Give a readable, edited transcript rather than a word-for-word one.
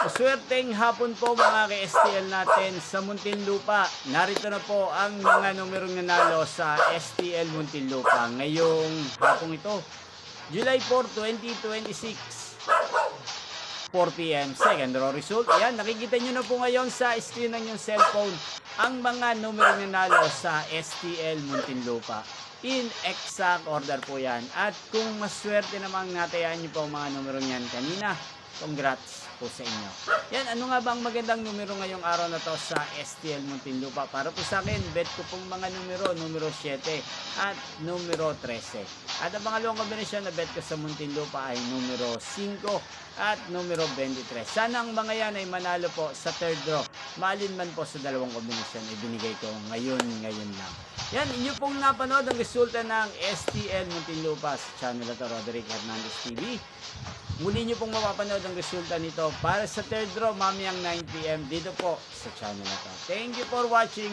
Maswerteng hapon po mga ka-STL natin sa Muntinlupa. Narito na po ang mga numerong nanalo sa STL Muntinlupa ngayong hapong ito, July 4, 2026, 4 p.m. Second row result. Ayan, nakikita nyo na po ngayon sa screen ng yung cellphone ang mga numerong nanalo sa STL Muntinlupa. In exact order po yan. At kung maswerte namang natayaan nyo po ang mga numerong yan kanina, congrats po sa inyo. Yan, ano nga ba ang magandang numero ngayong araw na to sa STL Muntinlupa? Para po sa akin, bet ko pong mga numero 7 at numero 13. At ang pangalawang kombinasyon na bet ko sa Muntinlupa ay numero 5 at numero 23. Sana ang mga yan ay manalo po sa third draw. Maalin man po sa dalawang kombinasyon, ibinigay ko ngayon lang. Yan, inyo pong napanood ang resulta ng STL Muntinlupa sa channel na to, Roderick Hernandez TV. Muli nyo pong mapapanood ang resulta nito para sa third draw mamayang 9 p.m. dito po sa channel na to. Thank you for watching.